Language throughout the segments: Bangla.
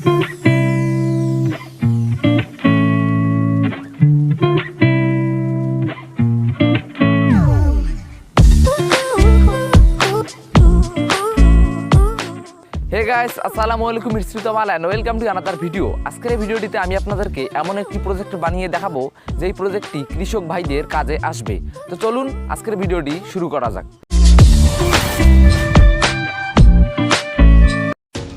হে গাইস, আসসালামু আলাইকুম, mister Tomal and welcome to another video. আজকের এই ভিডিওটিতে আমি আপনাদেরকে এমন একটি প্রজেক্ট বানিয়ে দেখাবো যেই প্রজেক্টটি কৃষক ভাইদের কাজে আসবে। তো চলুন আজকের ভিডিওটি শুরু করা যাক।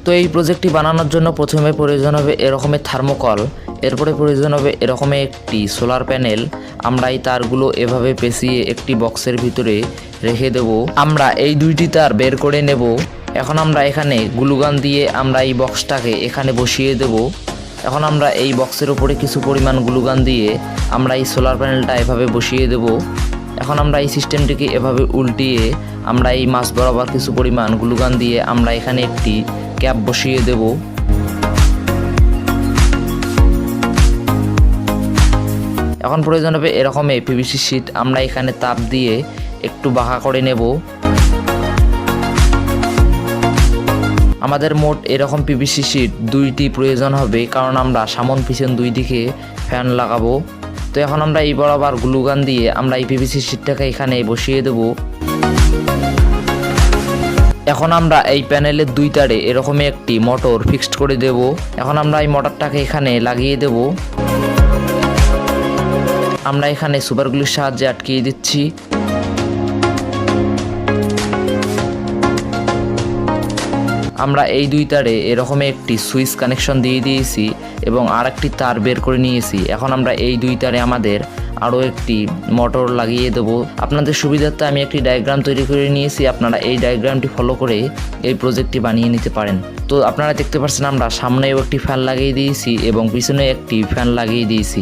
তো এই প্রজেক্টটি বানানোর জন্য প্রথমে প্রয়োজন হবে এরকমের থার্মোকল, এরপরে প্রয়োজন হবে এরকমের একটি সোলার প্যানেল। আমরা এই তারগুলো এভাবে পেঁচিয়ে একটি বক্সের ভিতরে রেখে দেব। আমরা এই দুইটি তার বের করে নেব। এখন আমরা এখানে গ্লুগান দিয়ে আমরা এই বক্সটাকে এখানে বসিয়ে দেব। এখন আমরা এই বক্সের উপরে কিছু পরিমাণ গ্লুগান দিয়ে আমরা এই সোলার প্যানেলটা এভাবে বসিয়ে দেব। এখন আমরা এই সিস্টেমটিকে এভাবে উল্টিয়ে আমরা এই মাছ বরাবর কিছু পরিমাণ গ্লুগান দিয়ে আমরা এখানে একটি ক্যাপ বসিয়ে দেব। এখন প্রয়োজন হবে এরকমই পিভিসি শীট, আমরা এখানে তাপ দিয়ে একটু বাঁকা করে নেব। আমাদের মোট এরকম পিভিসি শীট দুইটি প্রয়োজন হবে, কারণ আমরা সামন পিছন দুই দিকে ফ্যান লাগাবো। তো এখন আমরা এই বরাবর গ্লুগান দিয়ে আমরা এই পিভিসি শীটটাকে এখানে বসিয়ে দেব। এখন আমরা এই প্যানেলের দুই তারে এরকমই একটি মোটর ফিক্সড করে দেব। এখন আমরা এই মোটরটাকে এখানে লাগিয়ে দেব। আমরা এখানে সুপারগ্লুর সাহায্যে আটকিয়ে দিচ্ছি। আমরা এই দুই তারে এরকমই একটি সুইচ কানেকশন দিয়ে দিয়েছি এবং আর একটি তার বের করে নিয়েছি। এখন আমরা এই দুই তারে আমাদের আরও একটি মোটর লাগিয়ে দেব। আপনাদের সুবিধার্থে আমি একটি ডায়াগ্রাম তৈরি করে নিয়েছি, আপনারা এই ডায়াগ্রামটি ফলো করে এই প্রজেক্টটি বানিয়ে নিতে পারেন। তো আপনারা দেখতে পাচ্ছেন আমরা সামনেও একটি ফ্যান লাগিয়ে দিয়েছি এবং পিছনে একটি ফ্যান লাগিয়ে দিয়েছি।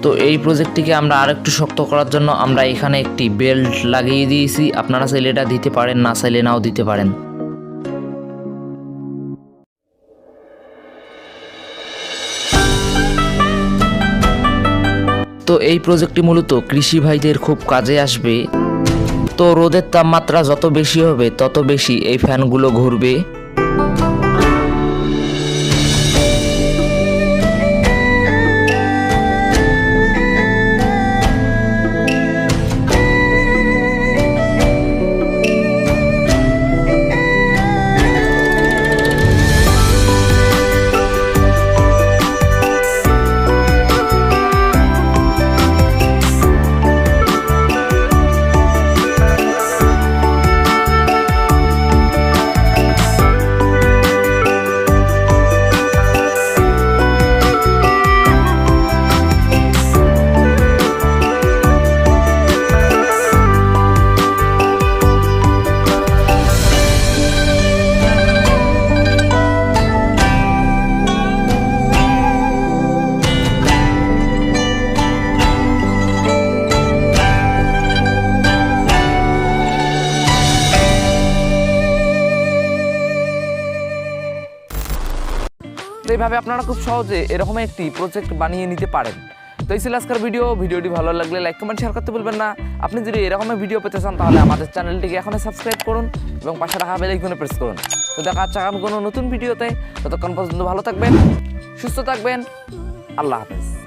তো এই প্রজেক্টটিকে আমরা আরেকটু শক্ত করার জন্য আমরা এখানে একটি বেল্ট লাগিয়ে দিয়েছি। আপনারা চাইলে এটা দিতে পারেন, না চাইলে নাও দিতে পারেন। তো এই প্রজেক্টটি মূলত কৃষি ভাইদের খুব কাজে আসবে। তো রোদের তাপমাত্রা যত বেশি হবে তত বেশি এই ফ্যানগুলো ঘুরবে। এইভাবে আপনারা খুব সহজে এরকম একটি প্রজেক্ট বানিয়ে নিতে পারেন। তো এই ছিল আজকের ভিডিওটি ভালো লাগলে লাইক কমেন্ট শেয়ার করতে ভুলবেন না। আপনি যদি এরকমের ভিডিও পেতে চান তাহলে আমাদের চ্যানেলটিকে এখনই সাবস্ক্রাইব করুন এবং পাশে রাখা বেল আইকনে প্রেস করুন। তো দেখা হচ্ছে আগামী কোনো নতুন ভিডিওতে। ততক্ষণ পর্যন্ত ভালো থাকবেন, সুস্থ থাকবেন। আল্লাহ হাফেজ।